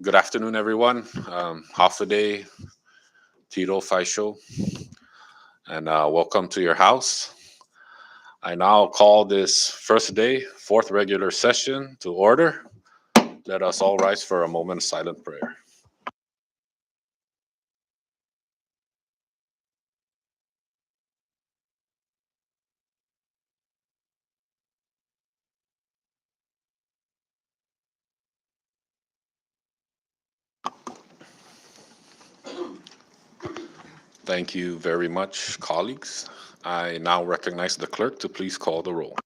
Good afternoon, everyone. Half a day, Tito Faisho, and welcome to your house. I now call this first day, fourth regular session to order. Let us all rise for a moment of silent prayer. Thank you very much, colleagues. I now recognize the clerk to please call the roll.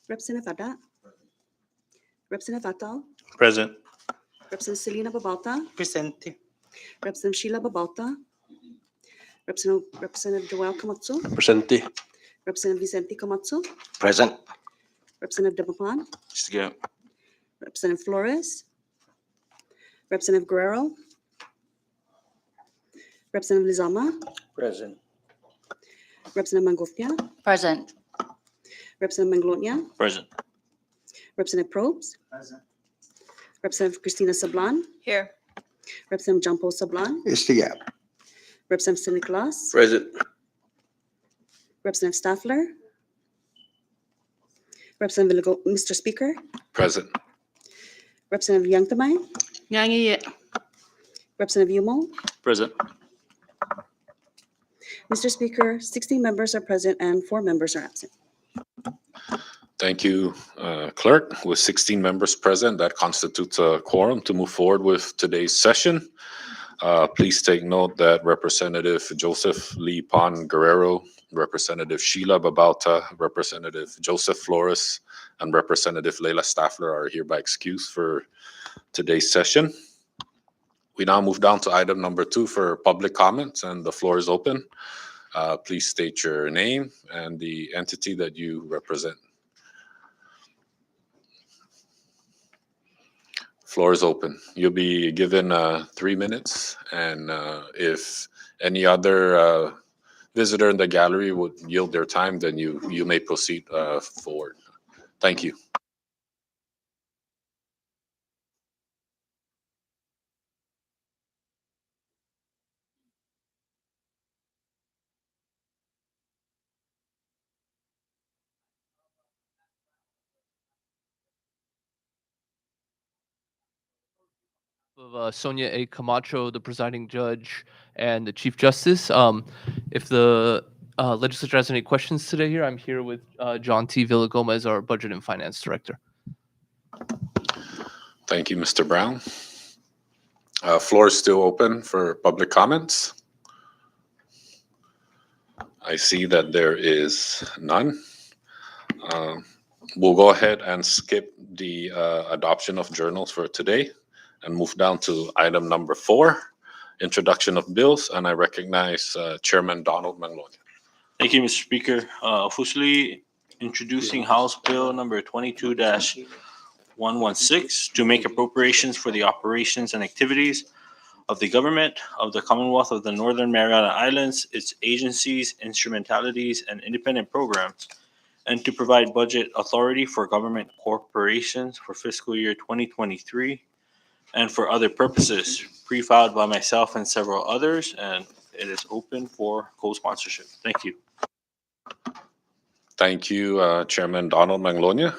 Representative Adat, Representative Atal, Present. Representative Selena Babalta, Presente. Representative Sheila Babalta, Representative Joel Kamatsu, Presente. Representative Vicente Kamatsu, Present. Representative Demapan, Sige. Representative Flores, Representative Guerrero, Representative Lizama, Present. Representative Mangofia, Present. Representative Manglonia, Present. Representative Probes, Present. Representative Christina Sablan, Here. Representative John Paul Sablan, Sige. Representative Sid Nicolas, Present. Representative Staffler, Representative Mr. Speaker, Present. Representative Youngtamay, Nyangi. Representative Yumo. Present. Mr. Speaker, 16 members are present and 4 members are absent. Thank you, clerk. With 16 members present, that constitutes a quorum to move forward with today's session. Please take note that Representative Joseph Lee Pon Guerrero, Representative Sheila Babalta, Representative Joseph Flores, and Representative Leila Staffler are hereby excused for today's session. We now move down to item number 2 for public comments, and the floor is open. Please state your name and the entity that you represent. Floor is open. You'll be given 3 minutes, and if any other visitor in the gallery would yield their time, then you may proceed forward. Thank you. Of Sonia A. Camacho, the presiding judge, and the Chief Justice. If the legislature has any questions today here, I'm here with John T. Villagomez, our Budget and Finance Director. Thank you, Mr. Brown. Floor is still open for public comments. I see that there is none. We'll go ahead and skip the adoption of journals for today and move down to item number 4, introduction of bills, and I recognize Chairman Donald Manglonia. Thank you, Mr. Speaker. Officially introducing House Bill number 22-116 to make appropriations for the operations and activities of the government of the Commonwealth of the Northern Mariana Islands, its agencies, instrumentalities, and independent programs, and to provide budget authority for government corporations for fiscal year 2023 and for other purposes, pre-filed by myself and several others, and it is open for co-sponsorship. Thank you. Thank you, Chairman Donald Manglonia.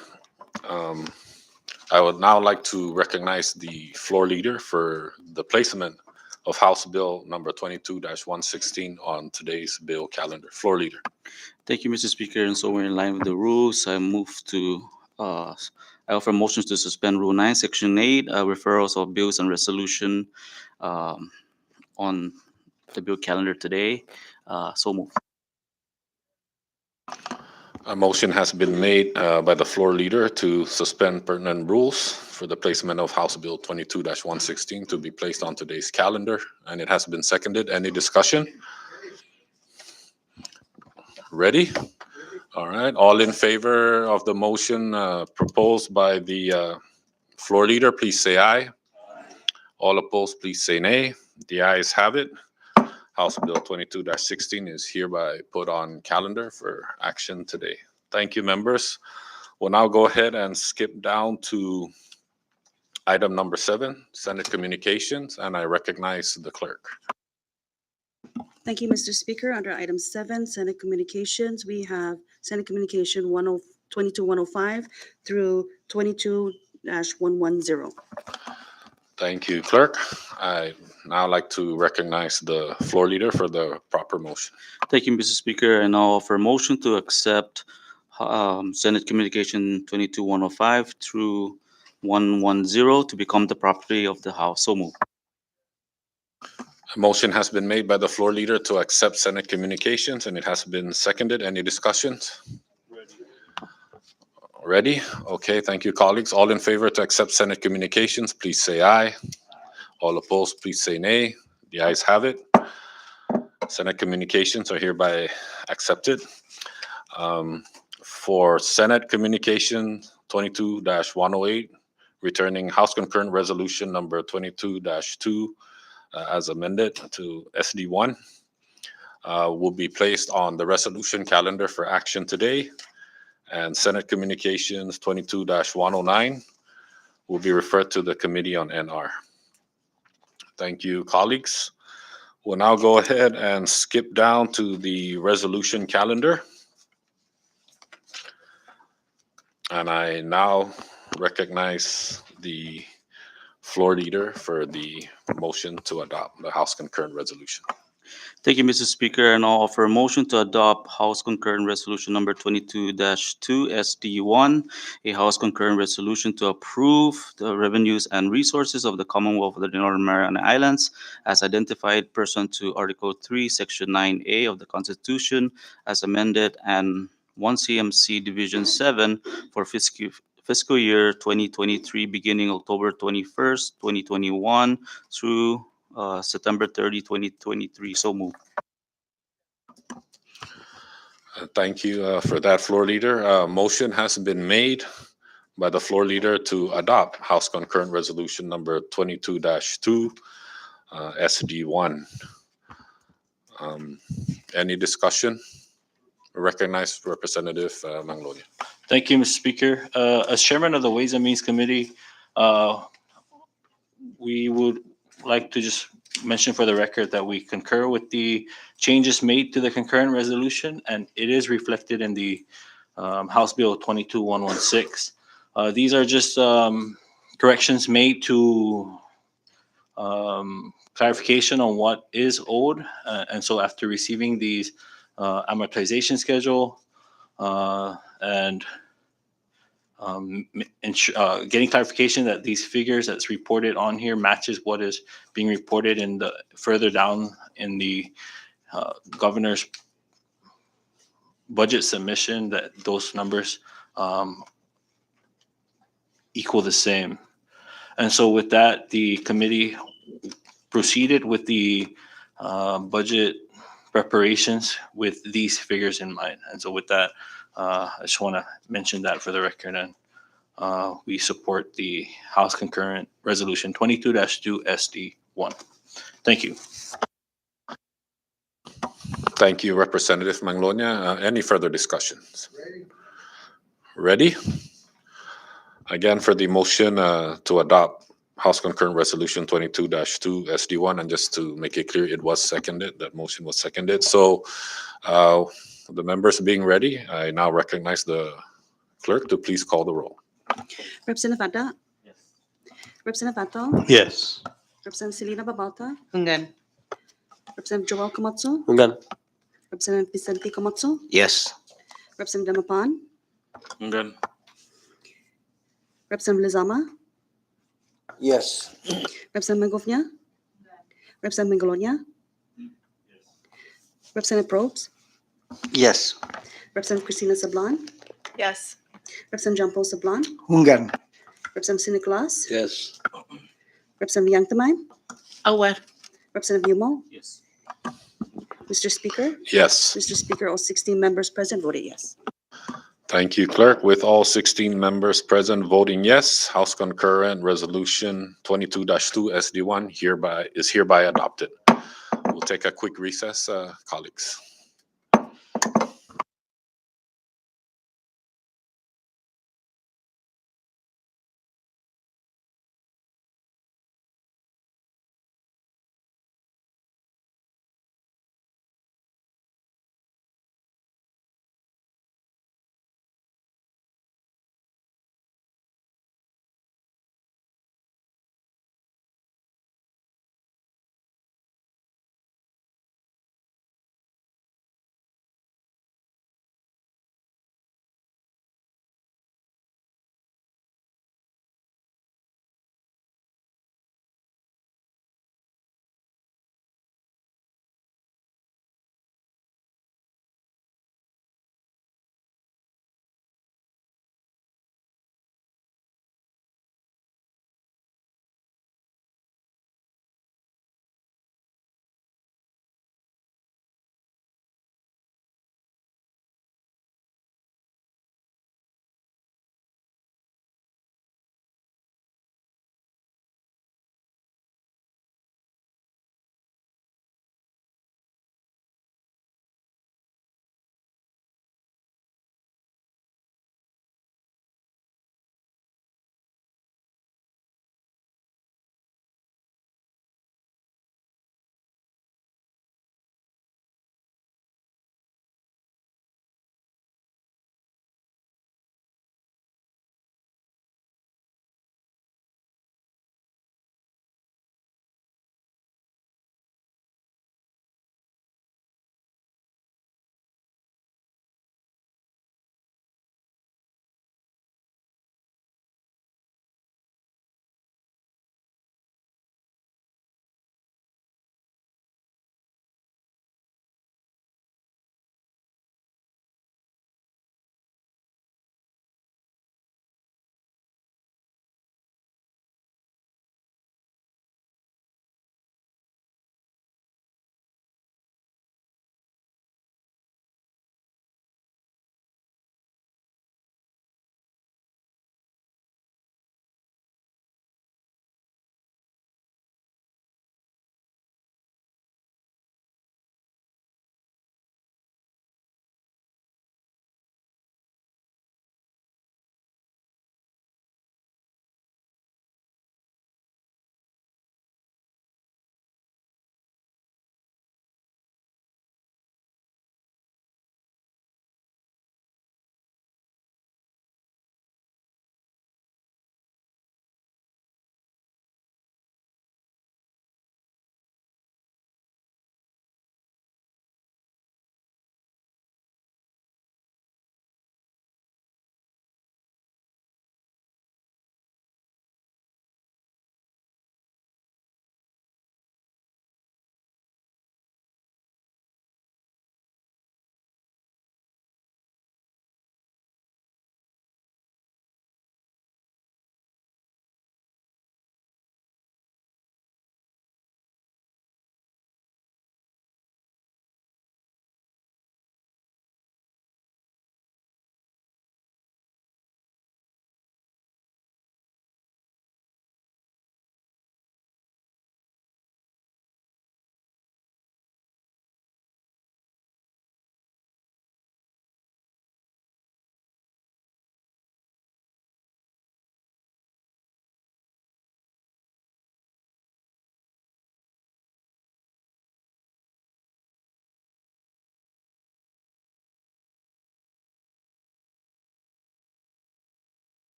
I would now like to recognize the floor leader for the placement of House Bill number 22-116 on today's bill calendar. Floor leader. Thank you, Mr. Speaker. And so we're in line with the rules. I move to, I offer motions to suspend Rule 9, Section 8, referrals of bills and resolution on the bill calendar today. So move. A motion has been made by the floor leader to suspend pertinent rules for the placement of House Bill 22-116 to be placed on today's calendar, and it has been seconded. Any discussion? Ready? All right. All in favor of the motion proposed by the floor leader, please say aye. All opposed, please say nay. The ayes have it. House Bill 22-16 is hereby put on calendar for action today. Thank you, members. We'll now go ahead and skip down to Item number 7, Senate Communications, and I recognize the clerk. Thank you, Mr. Speaker. Under item 7, Senate Communications, we have Senate Communication 22-105 through 22-110. Thank you, clerk. I now like to recognize the floor leader for the proper motion. Thank you, Mr. Speaker, and I'll offer a motion to accept Senate Communication 22-105 through 110 to become the property of the House. So moved. A motion has been made by the floor leader to accept Senate Communications, and it has been seconded. Any discussions? Ready? Okay, thank you, colleagues. All in favor to accept Senate Communications, please say aye. All opposed, please say nay. The ayes have it. Senate Communications are hereby accepted. For Senate Communication 22-108, returning House Concurrent Resolution number 22-2 as amended to SD1, will be placed on the resolution calendar for action today. And Senate Communications 22-109 will be referred to the Committee on NR. Thank you, colleagues. We'll now go ahead and skip down to the resolution calendar. And I now recognize the floor leader for the motion to adopt the House Concurrent Resolution. Thank you, Mr. Speaker, and I'll offer a motion to adopt House Concurrent Resolution number 22-2 SD1, a House Concurrent Resolution to approve the revenues and resources of the Commonwealth of the Northern Mariana Islands as identified pursuant to Article 3, Section 9A of the Constitution as amended, and 1 CMC Division 7 for fiscal year 2023, beginning October 21st, 2021 through September 30, 2023. So moved. Thank you for that, floor leader. Motion has been made by the floor leader to adopt House Concurrent Resolution number 22-2 SD1. Any discussion? Recognize Representative Manglonia. Thank you, Mr. Speaker. As chairman of the Ways and Means Committee, we would like to just mention for the record that we concur with the changes made to the concurrent resolution, and it is reflected in the House Bill 22-116. These are just corrections made to clarification on what is owed. And so after receiving these amortization schedule and getting clarification that these figures that's reported on here matches what is being reported in the further down in the governor's budget submission, that those numbers equal the same. And so with that, the committee proceeded with the budget preparations with these figures in mind. And so with that, I just want to mention that for the record, and we support the House Concurrent Resolution 22-2 SD1. Thank you. Thank you, Representative Manglonia. Any further discussions? Ready? Again, for the motion to adopt House Concurrent Resolution 22-2 SD1, and just to make it clear, it was seconded. That motion was seconded. So the members being ready, I now recognize the clerk to please call the roll. Representative Adda? Yes. Representative Ato? Yes. Representative Selena Babalta? Ungan. Representative Joel Komatsu? Ungan. Representative Vicente Komatsu? Yes. Representative Demapan? Good. Representative Lizama? Yes. Representative Mangovnia? Representative Mangalonia? Representative Probes? Yes. Representative Christina Sablan? Yes. Representative John Paul Sablan? Ungan. Representative Sinicolas? Yes. Representative Yang Tamay? Aware. Representative Yumo? Yes. Mr. Speaker? Yes. Mr. Speaker, all 16 members present voted yes. Thank you, clerk. With all 16 members present voting yes, House Concurrent Resolution 22-2 SD1 is hereby adopted. We'll take a quick recess, colleagues.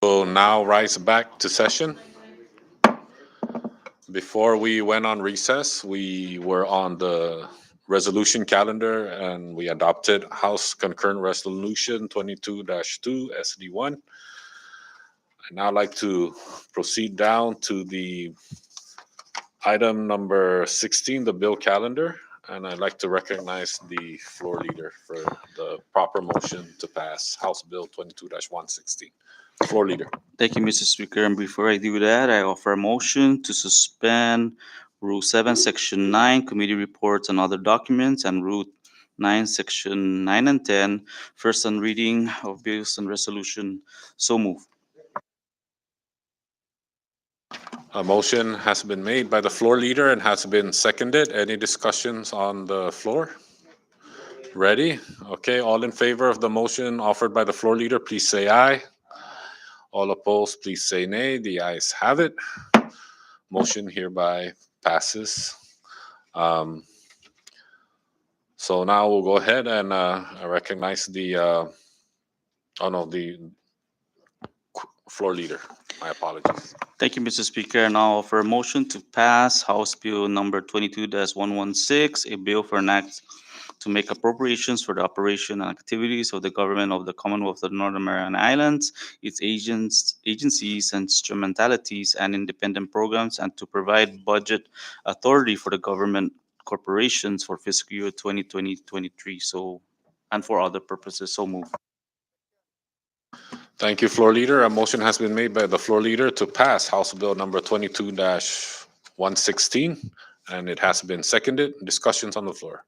We'll now rise back to session. Before we went on recess, we were on the resolution calendar and we adopted House Concurrent Resolution 22-2 SD1. I'd now like to proceed down to the item number 16, the bill calendar, and I'd like to recognize the floor leader for the proper motion to pass House Bill 22-116. Floor leader. Thank you, Mr. Speaker. And before I do that, I offer a motion to suspend Rule 7, Section 9, Committee Reports and Other Documents, and Rule 9, Section 9 and 10, first on reading of bills and resolution. So move. A motion has been made by the floor leader and has been seconded. Any discussions on the floor? Ready? Okay, all in favor of the motion offered by the floor leader, please say aye. All opposed, please say nay. The ayes have it. Motion hereby passes. So now we'll go ahead and I recognize the floor leader. My apologies. Thank you, Mr. Speaker. And I'll offer a motion to pass House Bill number 22-116, a bill for an act to make appropriations for the operation and activities of the government of the Commonwealth of the Northern Mariana Islands, its agencies, instrumentalities, and independent programs, and to provide budget authority for the government corporations for fiscal year 2020-23. So, and for other purposes. So move. Thank you, floor leader. A motion has been made by the floor leader to pass House Bill number 22-116, and it has been seconded. Discussions on the floor.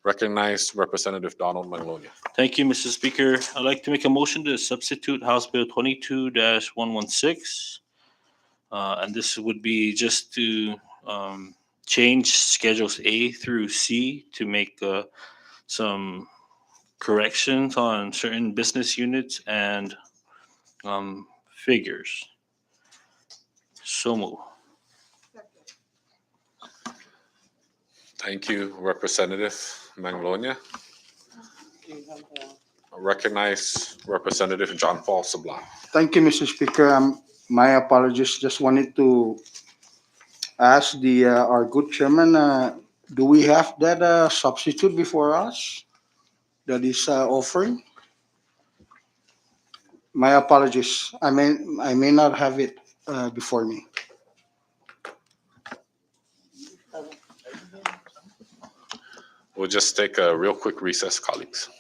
Recognize Representative Donald Magnolia. Thank you, Mr. Speaker. I'd like to make a motion to substitute House Bill 22-116. And this would be just to change Schedules A through C to make some corrections on certain business units and figures. So move. Thank you, Representative Magnolia. Recognize Representative John Paul Sabla. Thank you, Mr. Speaker. My apologies. Just wanted to ask our good chairman, do we have that substitute before us that is offering? My apologies. I may not have it before me. We'll just take a real quick recess, colleagues.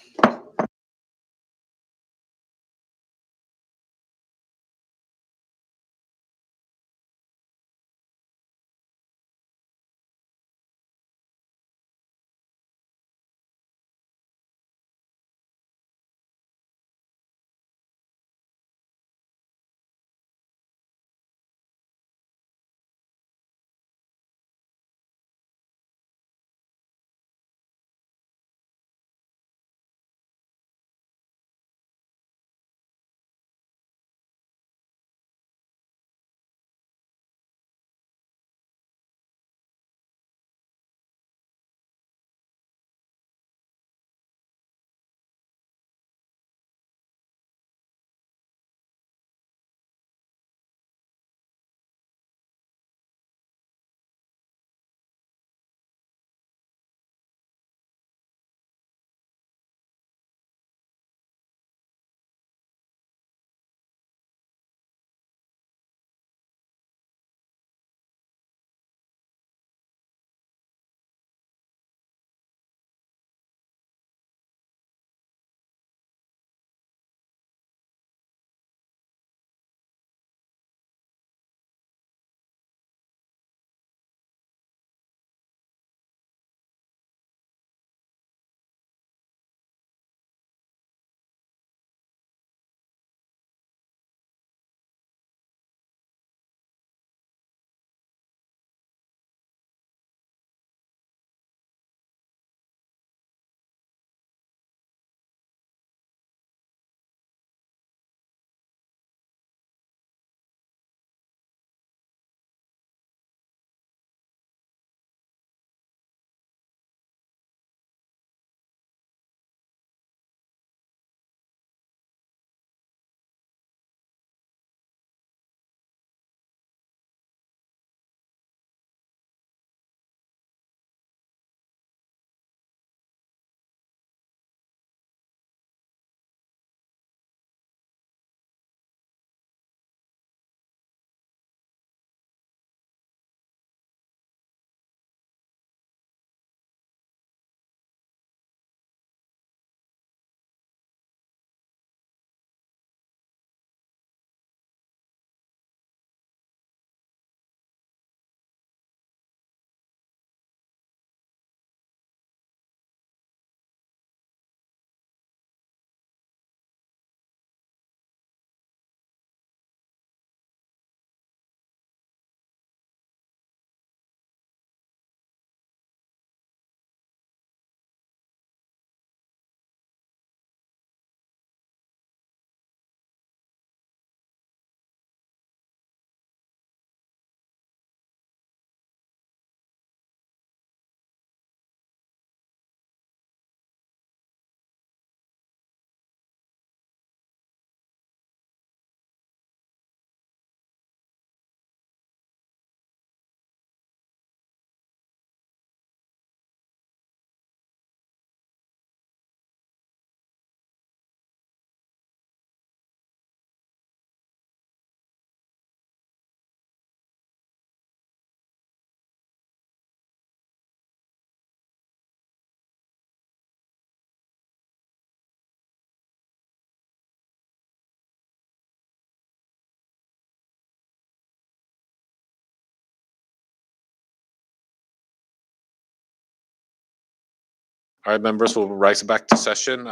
All right, members, we'll rise back to session.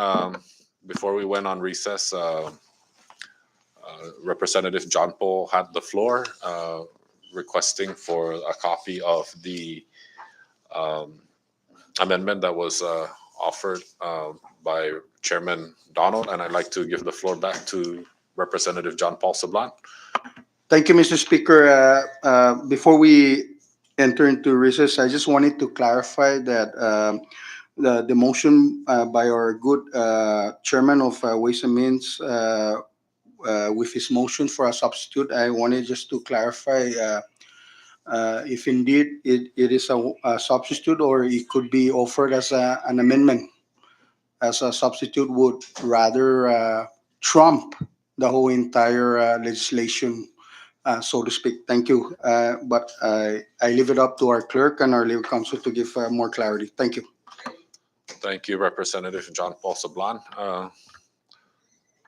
Before we went on recess, Representative John Paul had the floor, requesting for a copy of the amendment that was offered by Chairman Donald, and I'd like to give the floor back to Representative John Paul Sablan. Thank you, Mr. Speaker. Before we enter into recess, I just wanted to clarify that the motion by our good chairman of Ways and Means with his motion for a substitute, I wanted just to clarify if indeed it is a substitute or it could be offered as an amendment, as a substitute would rather trump the whole entire legislation, so to speak. Thank you. But I leave it up to our clerk and our legal counsel to give more clarity. Thank you. Thank you, Representative John Paul Sablan.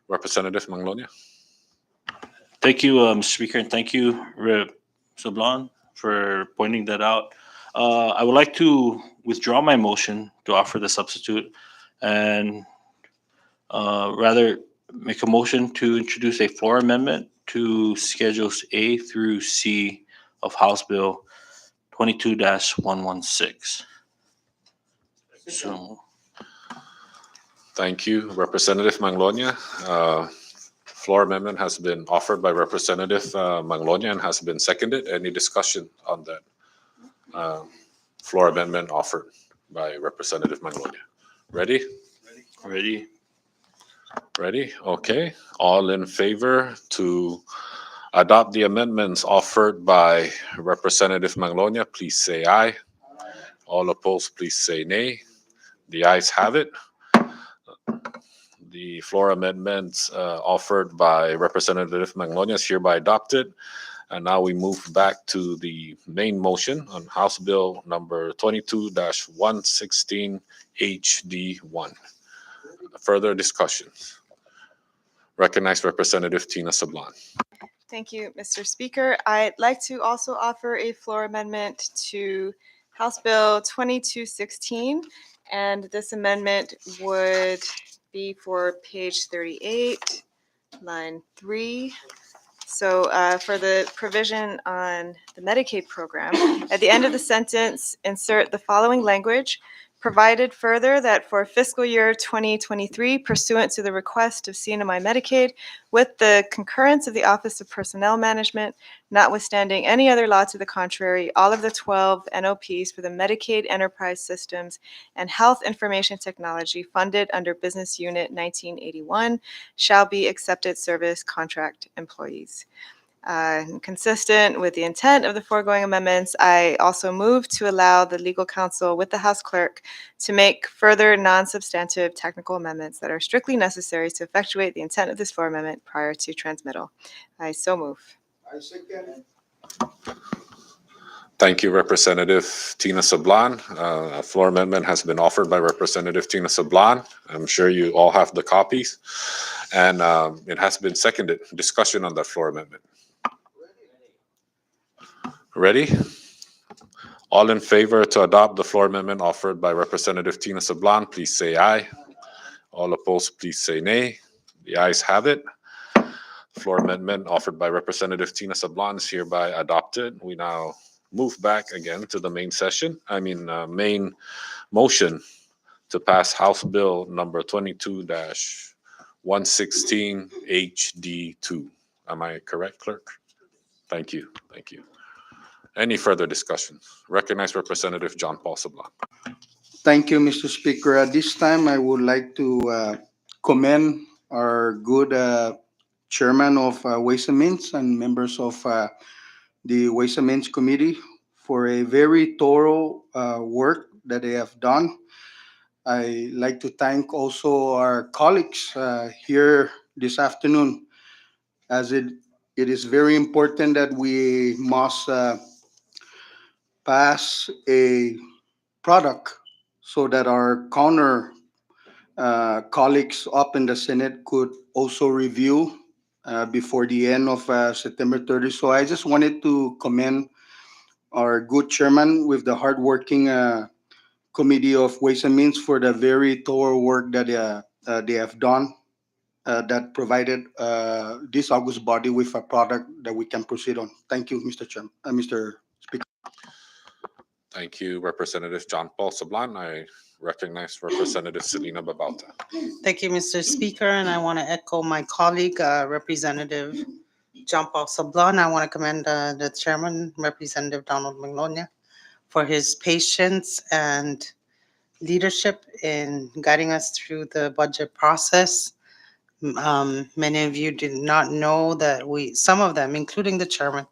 Representative Manglonia. Thank you, Mr. Speaker, and thank you, Rep. Sablan, for pointing that out. I would like to withdraw my motion to offer the substitute and rather make a motion to introduce a floor amendment to Schedules A through C of House Bill 22-116. So, Thank you, Representative Manglonia. Floor amendment has been offered by Representative Manglonia and has been seconded. Any discussion on that floor amendment offered by Representative Manglonia? Ready? ready? Ready? Okay. All in favor to adopt the amendments offered by Representative Manglonia, please say aye. All opposed, please say nay. The ayes have it. The floor amendments offered by Representative Manglonia is hereby adopted. And now we move back to the main motion on House Bill number 22-116 HD1. Further discussions. Recognize Representative Tina Sablan. Thank you, Mr. Speaker. I'd like to also offer a floor amendment to House Bill 2216, and this amendment would be for page 38, line 3. So for the provision on the Medicaid program, at the end of the sentence, insert the following language: provided further that for fiscal year 2023, pursuant to the request of CNMI Medicaid, with the concurrence of the Office of Personnel Management, notwithstanding any other law to the contrary, all of the 12 NOPs for the Medicaid Enterprise Systems and Health Information Technology funded under Business Unit 1981 shall be accepted service contract employees. Consistent with the intent of the foregoing amendments, I also move to allow the legal counsel with the House Clerk to make further non-substantive technical amendments that are strictly necessary to effectuate the intent of this floor amendment prior to transmittal. I so move. I second. Thank you, Representative Tina Sablan. A floor amendment has been offered by Representative Tina Sablan. I'm sure you all have the copies. And it has been seconded. Discussion on that floor amendment. Ready? All in favor to adopt the floor amendment offered by Representative Tina Sablan, please say aye. All opposed, please say nay. The ayes have it. Floor amendment offered by Representative Tina Sablan is hereby adopted. We now move back again to the main session. Main motion to pass House Bill number 22-116 HD2. Am I correct, Clerk? Thank you. Thank you. Any further discussion? Recognize Representative John Paul Sablan. Thank you, Mr. Speaker. At this time, I would like to commend our good chairman of Ways and Means and members of the Ways and Means Committee for a very thorough work that they have done. I like to thank also our colleagues here this afternoon, as it is very important that we must pass a product so that our counter colleagues up in the Senate could also review before the end of September 30. So I just wanted to commend our good chairman with the hardworking Committee of Ways and Means for the very thorough work that they have done that provided this August body with a product that we can proceed on. Thank you, Mr. Chairman, Mr. Speaker. Thank you, Representative John Paul Sablan. I recognize Representative Selena Babauta. Thank you, Mr. Speaker, and I want to echo my colleague, Representative John Paul Sablan. I want to commend the chairman, Representative Donald Magnolia, for his patience and leadership in guiding us through the budget process. Many of you did not know that some of them, including the chairman,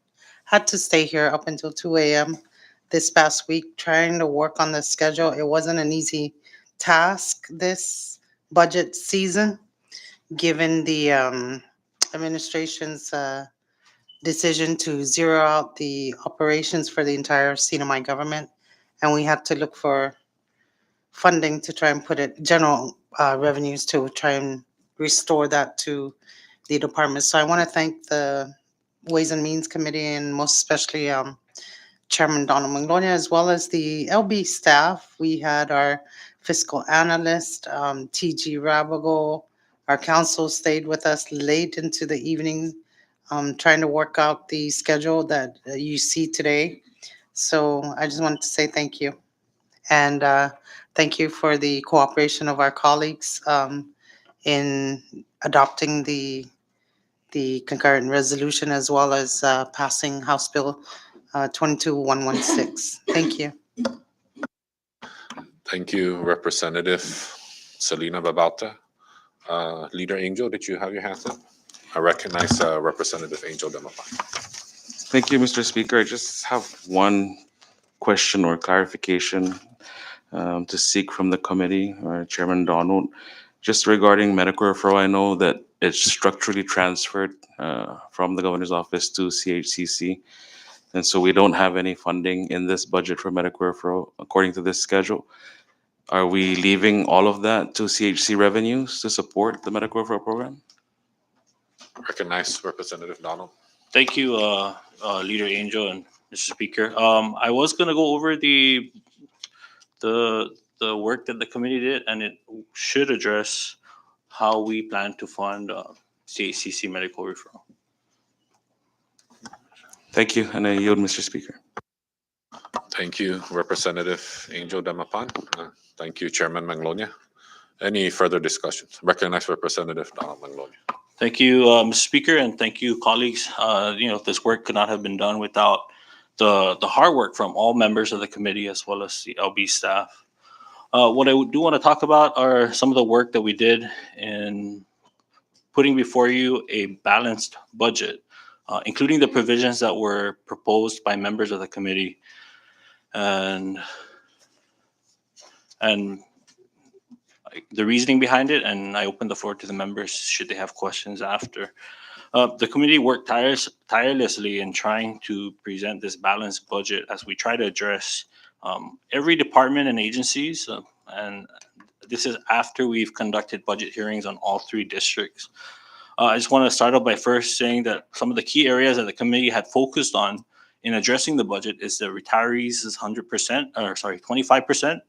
had to stay here up until 2 a.m. this past week trying to work on the schedule. It wasn't an easy task this budget season, given the administration's decision to zero out the operations for the entire CNMI government. And we had to look for funding to try and put it, general revenues to try and restore that to the department. So I want to thank the Ways and Means Committee and most especially Chairman Donald Magnolia, as well as the LB staff. We had our fiscal analyst, TG Rabago. Our council stayed with us late into the evening, trying to work out the schedule that you see today. So I just wanted to say thank you. And thank you for the cooperation of our colleagues in adopting the concurrent resolution as well as passing House Bill 22116. Thank you. Thank you, Representative Selena Babauta. Leader Angel, did you have your hand up? I recognize Representative Angel Demapan. Thank you, Mr. Speaker. I just have one question or clarification to seek from the committee, Chairman Donald, just regarding Medicare referral. I know that it's structurally transferred from the governor's office to CHCC. And so we don't have any funding in this budget for Medicare referral according to this schedule. Are we leaving all of that to CHC revenues to support the Medicare referral program? Recognize Representative Donald. Thank you, Leader Angel and Mr. Speaker. I was going to go over the work that the committee did, and it should address how we plan to fund CHCC medical referral. Thank you, and I yield, Mr. Speaker. Thank you, Representative Angel Demapan. Thank you, Chairman Magnolia. Any further discussions? Recognize Representative Donald Magnolia. Thank you, Mr. Speaker, and thank you, colleagues. This work could not have been done without the hard work from all members of the committee as well as the LB staff. What I do want to talk about are some of the work that we did in putting before you a balanced budget, including the provisions that were proposed by members of the committee. And the reasoning behind it, and I open the floor to the members should they have questions after. The committee worked tirelessly in trying to present this balanced budget as we try to address every department and agencies, and this is after we've conducted budget hearings on all 3 districts. I just want to start off by first saying that some of the key areas that the committee had focused on in addressing the budget is the retirees is 25%,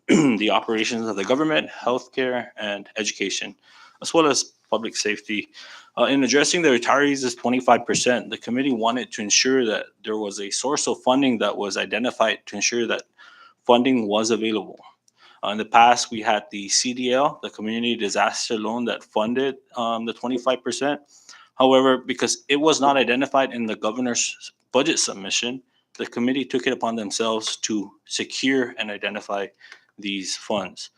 the operations of the government, healthcare, and education, as well as public safety. In addressing the retirees is 25%, the committee wanted to ensure that there was a source of funding that was identified to ensure that funding was available. In the past, we had the CDL, the Community Disaster Loan, that funded the 25%. However, because it was not identified in the governor's budget submission, the committee took it upon themselves to secure and identify these funds.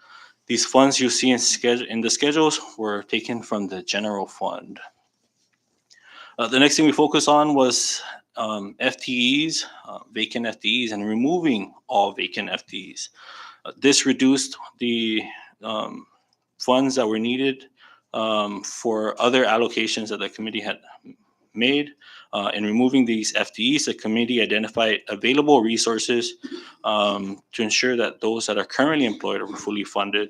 These funds you see in the schedules were taken from the general fund. The next thing we focused on was FTEs, vacant FTEs, and removing all vacant FTEs. This reduced the funds that were needed for other allocations that the committee had made. In removing these FTEs, the committee identified available resources to ensure that those that are currently employed are fully funded,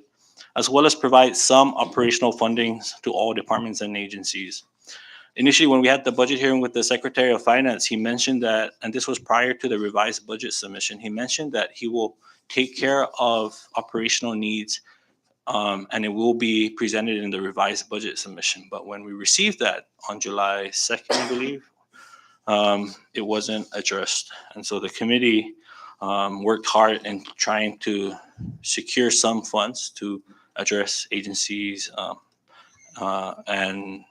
as well as provide some operational fundings to all departments and agencies. Initially, when we had the budget hearing with the Secretary of Finance, he mentioned that, and this was prior to the revised budget submission, he mentioned that he will take care of operational needs, and it will be presented in the revised budget submission. But when we received that on July 2nd, I believe, it wasn't addressed. And so the committee worked hard in trying to secure some funds to address agencies and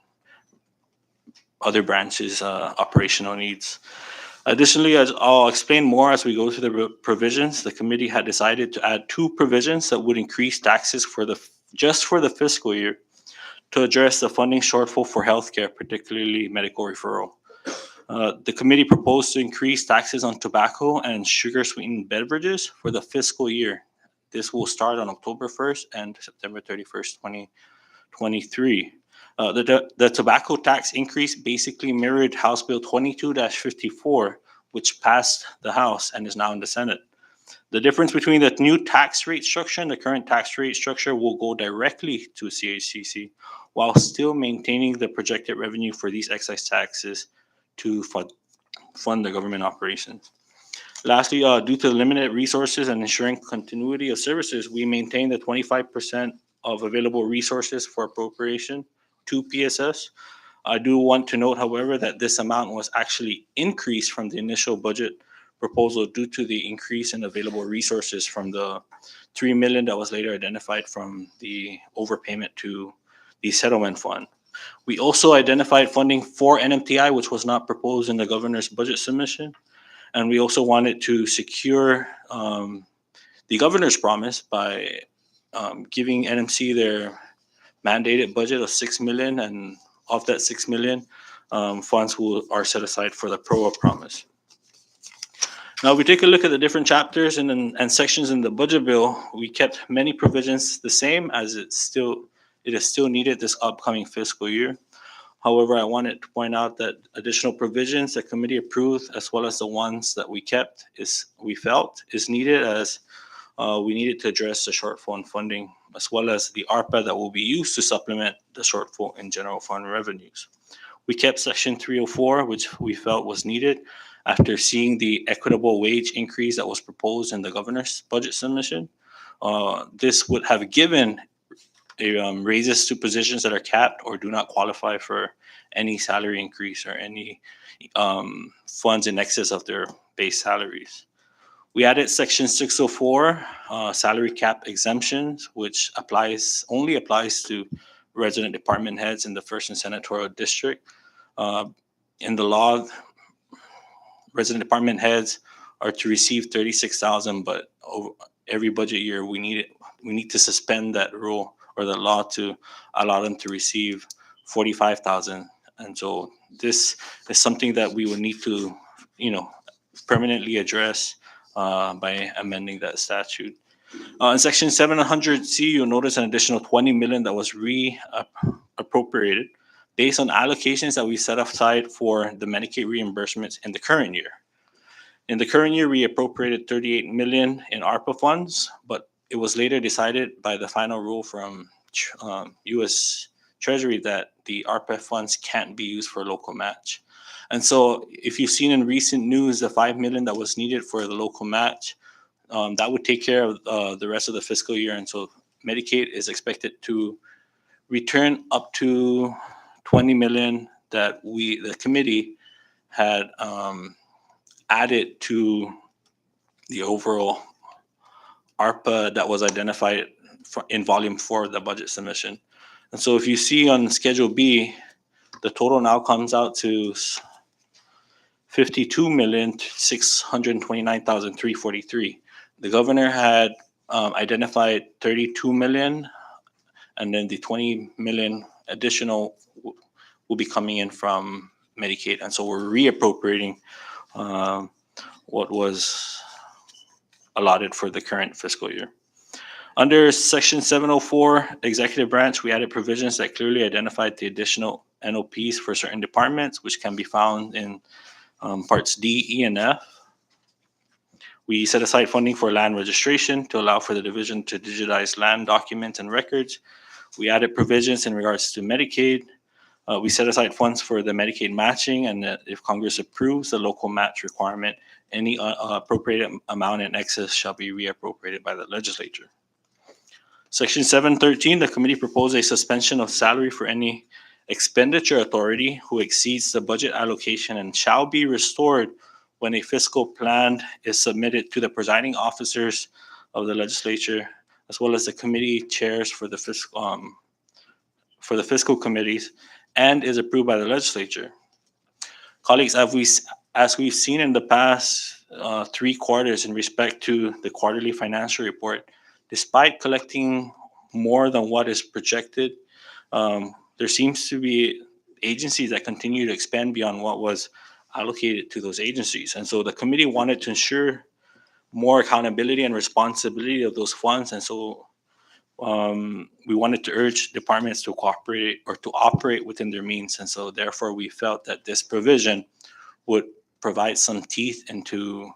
other branches' operational needs. Additionally, as I'll explain more as we go through the provisions, the committee had decided to add 2 provisions that would increase taxes just for the fiscal year to address the funding shortfall for healthcare, particularly medical referral. The committee proposed to increase taxes on tobacco and sugar sweetened beverages for the fiscal year. This will start on October 1st and September 31st, 2023. The tobacco tax increase basically mirrored House Bill 22-54, which passed the House and is now in the Senate. The difference between the new tax rate structure and the current tax rate structure will go directly to CHCC while still maintaining the projected revenue for these excise taxes to fund the government operations. Lastly, due to limited resources and ensuring continuity of services, we maintain the 25% of available resources for appropriation to PSS. I do want to note, however, that this amount was actually increased from the initial budget proposal due to the increase in available resources from the $3 million that was later identified from the overpayment to the settlement fund. We also identified funding for NMTI, which was not proposed in the governor's budget submission. And we also wanted to secure the governor's promise by giving NMC their mandated budget of $6 million, and of that $6 million, funds are set aside for the PROA promise. Now, if we take a look at the different chapters and sections in the budget bill, we kept many provisions the same as it is still needed this upcoming fiscal year. However, I wanted to point out that additional provisions that committee approved, as well as the ones that we kept, we felt is needed, as we needed to address the shortfall in funding, as well as the ARPA that will be used to supplement the shortfall in general fund revenues. We kept Section 304, which we felt was needed after seeing the equitable wage increase that was proposed in the governor's budget submission. This would have given raises to positions that are capped or do not qualify for any salary increase or any funds in excess of their base salaries. We added Section 604, salary cap exemptions, which only applies to resident department heads in the 1st and Senatorial District. In the law, resident department heads are to receive $36,000, but every budget year we need to suspend that rule or the law to allow them to receive $45,000. And so this is something that we would need to, permanently address by amending that statute. In Section 700C, you'll notice an additional $20 million that was appropriated based on allocations that we set aside for the Medicaid reimbursements in the current year. In the current year, we appropriated $38 million in ARPA funds, but it was later decided by the final rule from U.S. Treasury that the ARPA funds can't be used for local match. And so if you've seen in recent news, the $5 million that was needed for the local match, that would take care of the rest of the fiscal year. And so Medicaid is expected to return up to $20 million that the committee had added to the overall ARPA that was identified in volume 4 of the budget submission. And so if you see on Schedule B, the total now comes out to $52,629,343. The governor had identified $32 million, and then the $20 million additional will be coming in from Medicaid. And so we're reappropriating what was allotted for the current fiscal year. Under Section 704, Executive Branch, we added provisions that clearly identified the additional NOPs for certain departments, which can be found in Parts D, E, and F. We set aside funding for land registration to allow for the division to digitize land documents and records. We added provisions in regards to Medicaid. We set aside funds for the Medicaid matching, and that if Congress approves the local match requirement, any appropriated amount in excess shall be reappropriated by the legislature. Section 713, the committee proposed a suspension of salary for any expenditure authority who exceeds the budget allocation and shall be restored when a fiscal plan is submitted to the presiding officers of the legislature, as well as the committee chairs for the fiscal committees, and is approved by the legislature. Colleagues, as we've seen in the past 3 quarters in respect to the quarterly financial report, despite collecting more than what is projected, there seems to be agencies that continue to expand beyond what was allocated to those agencies. And so the committee wanted to ensure more accountability and responsibility of those funds. And so we wanted to urge departments to cooperate or to operate within their means. And so therefore we felt that this provision would provide some teeth into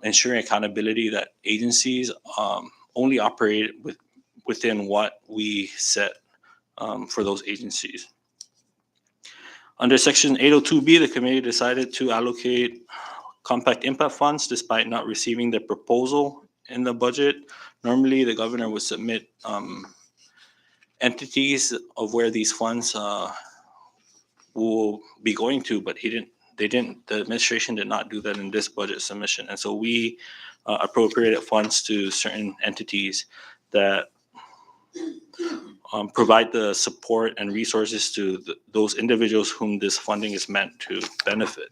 ensuring accountability, that agencies only operate within what we set for those agencies. Under Section 802B, the committee decided to allocate compact impact funds despite not receiving the proposal in the budget. Normally, the governor would submit entities of where these funds will be going to, but the administration did not do that in this budget submission. And so we appropriated funds to certain entities that provide the support and resources to those individuals whom this funding is meant to benefit.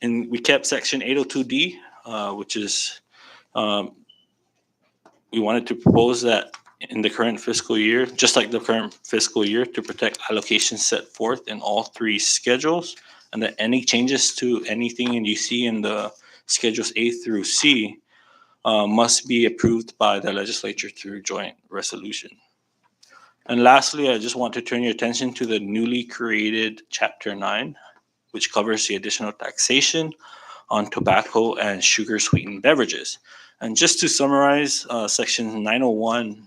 And we kept Section 802D, which is, we wanted to propose that in the current fiscal year, just like the current fiscal year, to protect allocations set forth in all 3 schedules, and that any changes to anything you see in the schedules A through C must be approved by the legislature through joint resolution. And lastly, I just want to turn your attention to the newly created Chapter 9, which covers the additional taxation on tobacco and sugar-sweetened beverages. And just to summarize, Section 901,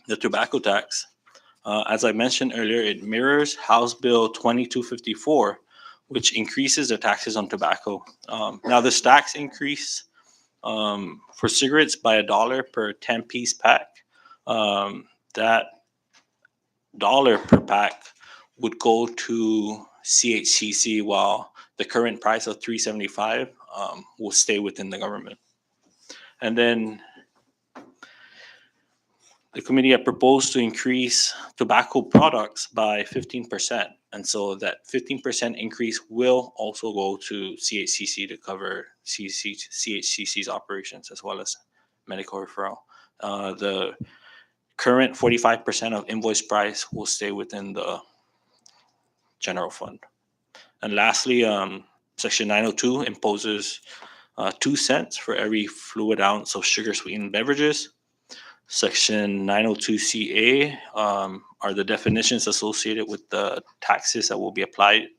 the tobacco tax, as I mentioned earlier, it mirrors House Bill 2254, which increases the taxes on tobacco. Now, this tax increase for cigarettes by $1 per 10-piece pack, that $1 per pack would go to CHCC, while the current price of $3.75 will stay within the government. And then the committee had proposed to increase tobacco products by 15%. And so that 15% increase will also go to CHCC to cover CHCC's operations as well as medical referral. The current 45% of invoice price will stay within the general fund. And lastly, Section 902 imposes 2 cents for every fluid ounce of sugar-sweetened beverages. Section 902CA are the definitions associated with the taxes that will be applied.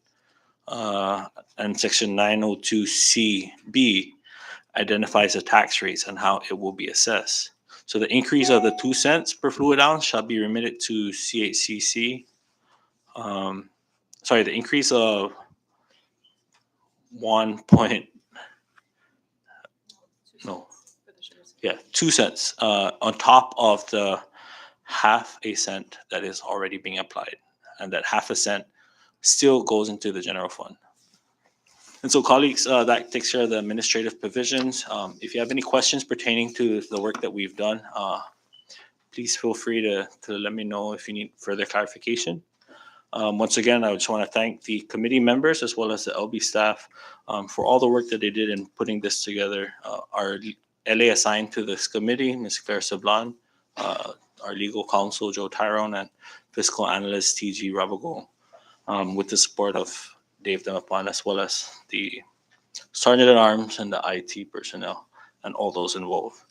And Section 902CB identifies the tax rates and how it will be assessed. So the increase of the 2 cents per fluid ounce shall be remitted to CHCC. The increase of 2 cents on top of the half a cent that is already being applied. And that half a cent still goes into the general fund. And so, colleagues, that takes care of the administrative provisions. If you have any questions pertaining to the work that we've done, please feel free to let me know if you need further clarification. Once again, I just want to thank the committee members as well as the LB staff for all the work that they did in putting this together. Our LA assigned to this committee, Ms. Claire Sablan, our legal counsel, Joe Tyrone, and fiscal analyst, TG Rabago, with the support of Dave Demapan, as well as the Sergeant at Arms and the IT personnel and all those involved.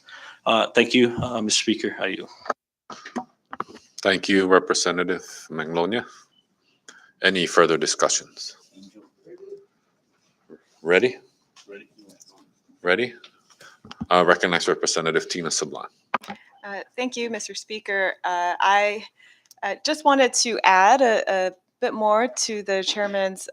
Thank you, Mr. Speaker. How are you? Thank you, Representative Magnolia. Any further discussions? Ready? Ready? Recognize Representative Tina Sablan. Thank you, Mr. Speaker. I I just wanted to add a bit more to the chairman's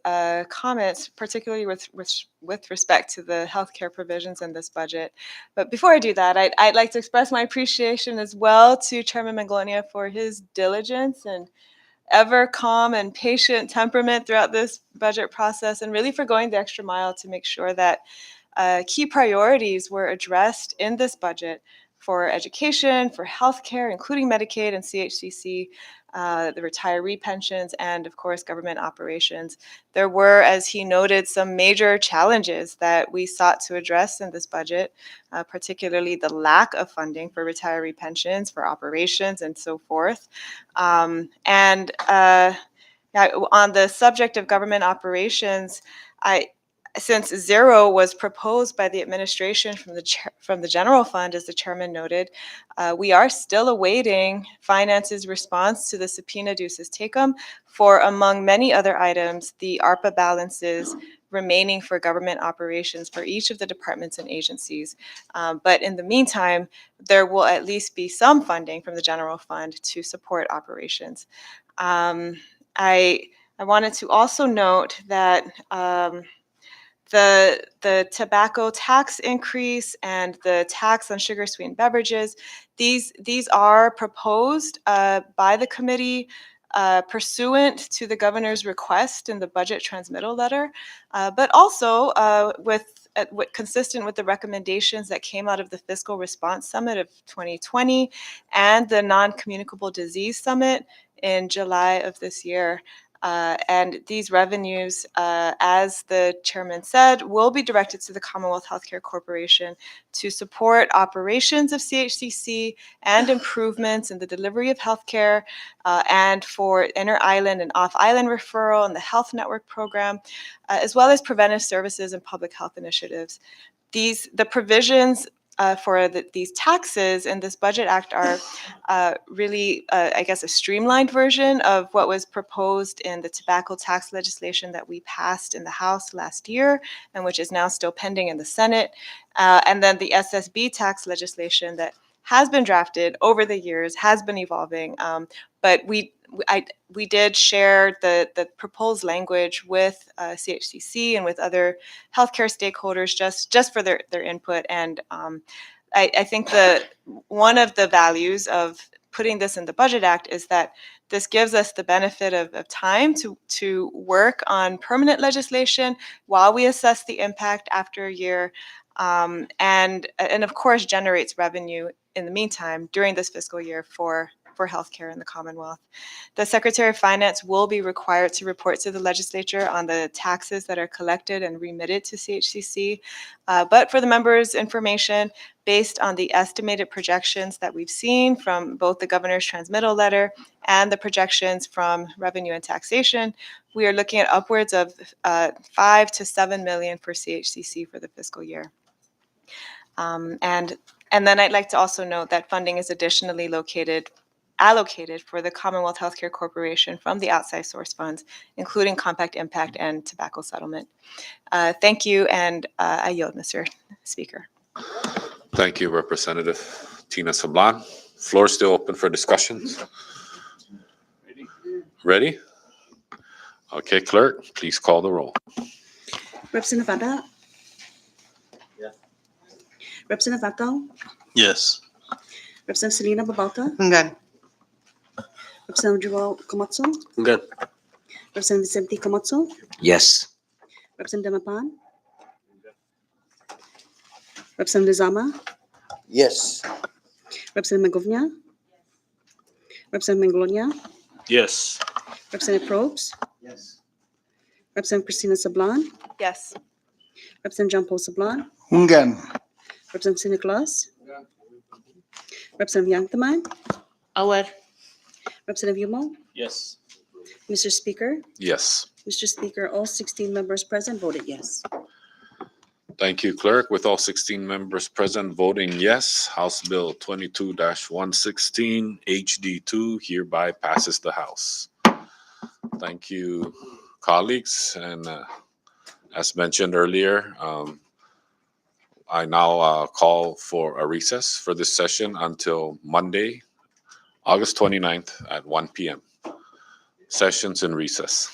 comments, particularly with respect to the healthcare provisions in this budget. But before I do that, I'd like to express my appreciation as well to Chairman Manglonia for his diligence and ever calm and patient temperament throughout this budget process, and really for going the extra mile to make sure that key priorities were addressed in this budget for education, for healthcare, including Medicaid and CHCC, the retiree pensions, and of course, government operations. There were, as he noted, some major challenges that we sought to address in this budget, particularly the lack of funding for retiree pensions, for operations, and so forth. Yeah, on the subject of government operations, since zero was proposed by the administration from the general fund, as the chairman noted, we are still awaiting Finance's response to the subpoena duces tecum for, among many other items, the ARPA balances remaining for government operations for each of the departments and agencies. But in the meantime, there will at least be some funding from the general fund to support operations. I wanted to also note that the tobacco tax increase and the tax on sugar sweetened beverages, these are proposed by the committee pursuant to the governor's request in the budget transmittal letter, but also consistent with the recommendations that came out of the Fiscal Response Summit of 2020 and the Non-Communicable Disease Summit in July of this year. And these revenues, as the chairman said, will be directed to the Commonwealth Healthcare Corporation to support operations of CHCC and improvements in the delivery of healthcare, and for inter-island and off-island referral and the health network program, as well as preventive services and public health initiatives. The provisions for these taxes in this Budget Act are really, I guess, a streamlined version of what was proposed in the tobacco tax legislation that we passed in the House last year, and which is now still pending in the Senate. And then the SSB tax legislation that has been drafted over the years, has been evolving. But we did share the proposed language with CHCC and with other healthcare stakeholders just for their input. And I think one of the values of putting this in the Budget Act is that this gives us the benefit of time to work on permanent legislation while we assess the impact after a year, and of course generates revenue in the meantime during this fiscal year for healthcare in the Commonwealth. The Secretary of Finance will be required to report to the legislature on the taxes that are collected and remitted to CHCC. But for the members' information, based on the estimated projections that we've seen from both the governor's transmittal letter and the projections from revenue and taxation, we are looking at upwards of 5 to 7 million for CHCC for the fiscal year. And then I'd like to also note that funding is additionally allocated for the Commonwealth Healthcare Corporation from the outside source funds, including Compact Impact and tobacco settlement. Thank you, and I yield, Mr. Speaker. Thank you, Representative Tina Sablan. Floor is still open for discussions. Ready? Okay, clerk, please call the roll. Representative Vada? Yes. Representative Vactal? Yes. Representative Selena Babalta? Good. Representative Joel Komatsu? Good. Representative Vicente Komatsu? Yes. Representative Demapan? Representative Zama? Yes. Representative Magovnia? Representative Manglonia? Yes. Representative Probst? Yes. Representative Christina Sablan? Yes. Representative John Paul Sablan? Ngan. Representative St. Nicholas? Representative Yang Tamay? Aware. Representative Yumo? Yes. Mr. Speaker? Yes. Mr. Speaker, all 16 members present voted yes. Thank you, clerk. With all 16 members present voting yes, House Bill 22-116 HD2 hereby passes the House. Thank you, colleagues. And as mentioned earlier, I now call for a recess for this session until Monday, August 29th at 1 p.m. Sessions in recess.